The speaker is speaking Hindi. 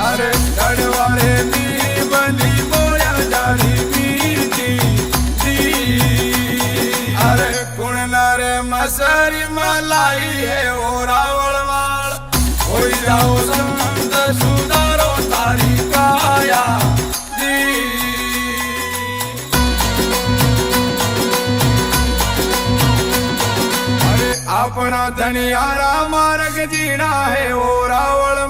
अरे गढ़वाले दी बनी बोया जारी मीठी दी। अरे कुणना रे मसरी मलाई है ओ रावण वाल हो जाओ संत सुधारो तारी काया दी। अरे अपना धनियारा मार्ग जीना है ओ रावण